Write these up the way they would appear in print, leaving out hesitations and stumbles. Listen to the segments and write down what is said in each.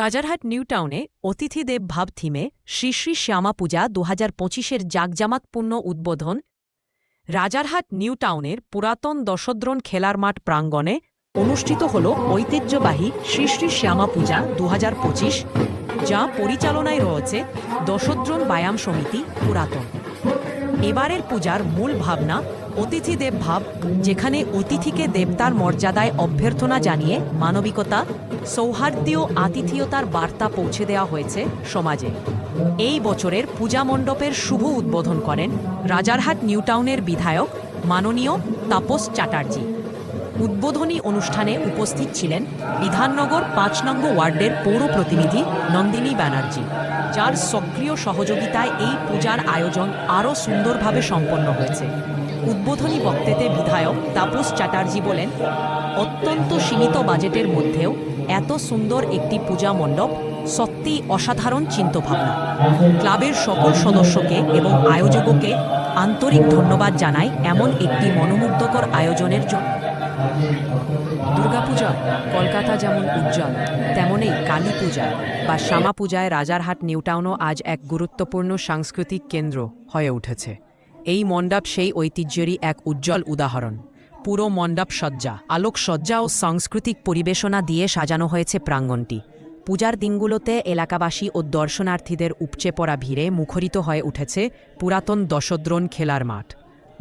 Rajarhat new টাউনে অতিথিদেব ভাব থিমে শ্রী শ্রী শ্যামা পূজা ২০২৫-এর জাঁকজমকপূর্ণ উদ্বোধন রাজারহাট নিউ টাউনের পুরাতন দশদ্রোণ খেলার মাঠ প্রাঙ্গণে অনুষ্ঠিত হল ঐতিহ্যবাহী শ্রী শ্রী শ্যামা পূজা ২০২৫, যা পরিচালনায় রয়েছে দশদ্রোণ ব্যায়াম সমিতি পুরাতন। এবারের পূজার মূল ভাবনা অতিথিদেব ভাব, যেখানে অতিথিকে দেবতার মর্যাদায় অভ্যর্থনা জানিয়ে মানবিকতা, সৌহার্দ্য ও আতিথেয়তার বার্তা পৌঁছে দেওয়া হয়েছে সমাজে। এই বছরের পূজা মণ্ডপের শুভ উদ্বোধন করেন রাজারহাট নিউ টাউনের বিধায়ক মাননীয় তাপস চ্যাটার্জি। উদ্বোধনী অনুষ্ঠানে উপস্থিত ছিলেন বিধাননগর ৫ নং ওয়ার্ডের পৌর প্রতিনিধি নন্দিনী ব্যানার্জি, যার সক্রিয় সহযোগিতায় এই পূজার আয়োজন আরও সুন্দরভাবে সম্পন্ন হয়েছে। উদ্বোধনী বক্তব্যে বিধায়ক তাপস চ্যাটার্জি বলেন, অত্যন্ত সীমিত বাজেটের মধ্যেও এত সুন্দর একটি পূজা মণ্ডপ সত্যিই অসাধারণ চিন্তাভাবনা। ক্লাবের সকল সদস্যকে এবং আয়োজককে আন্তরিক ধন্যবাদ জানাই এমন একটি মনোমুগ্ধকর আয়োজনের জন্য। দুর্গাপূজা কলকাতা যেমন উজ্জ্বল, তেমনই কালী পূজা বা শ্যামা পূজায় রাজারহাট নিউ টাউনও আজ এক গুরুত্বপূর্ণ সাংস্কৃতিক কেন্দ্র হয়ে উঠেছে। এই মণ্ডপ সেই ঐতিহ্যেরই এক উজ্জ্বল উদাহরণ। পুরো মণ্ডপ সজ্জা, আলোকসজ্জা ও সাংস্কৃতিক পরিবেশনা দিয়ে সাজানো হয়েছে প্রাঙ্গণটি। পূজার দিনগুলোতে এলাকাবাসী ও দর্শনার্থীদের উপচে পড়া ভিড়ে মুখরিত হয়ে উঠেছে পুরাতন দশদ্রোণ খেলার মাঠ।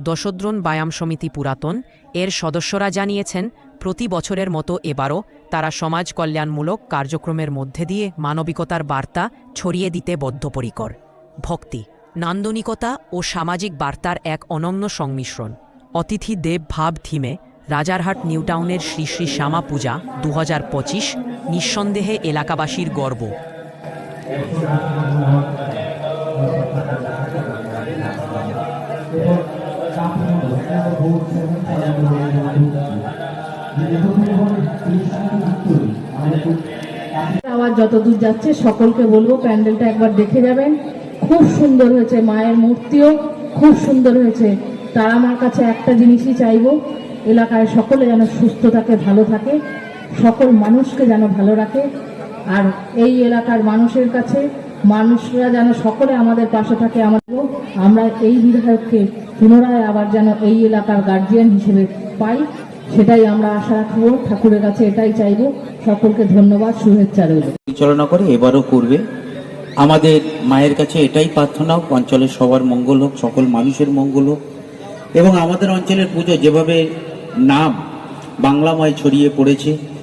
দশদ্রোণ ব্যায়াম সমিতি পুরাতন এর সদস্যরা জানিয়েছেন, প্রতি বছরের মতো এবারও তারা সমাজ কল্যাণমূলক কার্যক্রমের মধ্যে দিয়ে মানবিকতার বার্তা ছড়িয়ে দিতে বদ্ধপরিকর। ভক্তি, নান্দনিকতা ও সামাজিক বার্তার এক অনন্য সংমিশ্রণ। অতিথি দেব ভাব থিমে রাজারহাট নিউ টাউনের শ্রী শ্রী শ্যামা পূজা ২০২৫ নিঃসন্দেহে এলাকাবাসীর গর্ব। আওয়াজ যতদূর যাচ্ছে সকলকে বলবো প্যান্ডেলটা একবার দেখে যাবেন। খুব সুন্দর হয়েছে, মায়ের মূর্তিও খুব সুন্দর হয়েছে। তার আমার কাছে একটা জিনিসই চাইবো, এলাকায় সকলে যেন সুস্থ থাকে, ভালো থাকে, সকল মানুষকে যেন ভালো রাখে। আর এই এলাকার মানুষের কাছে মানুষরা যেন সকলে আমাদের পাশে থাকে। আমরা এই বিধায়ককে পুনরায় আবার যেন এই এলাকার গার্জিয়ান হিসেবে পাই, সেটাই আমরা আশা রাখবো। ঠাকুরের কাছে এটাই চাইবো। সকলকে ধন্যবাদ, শুভেচ্ছা রইল। পরিচালনা করে এবারও করবে। আমাদের মায়ের কাছে এটাই প্রার্থনা, অঞ্চলের সবার মঙ্গল হোক, সকল মানুষের মঙ্গল হোক, এবং আমাদের অঞ্চলের পুজো যেভাবে নাম বাংলাময় ছড়িয়ে পড়েছে,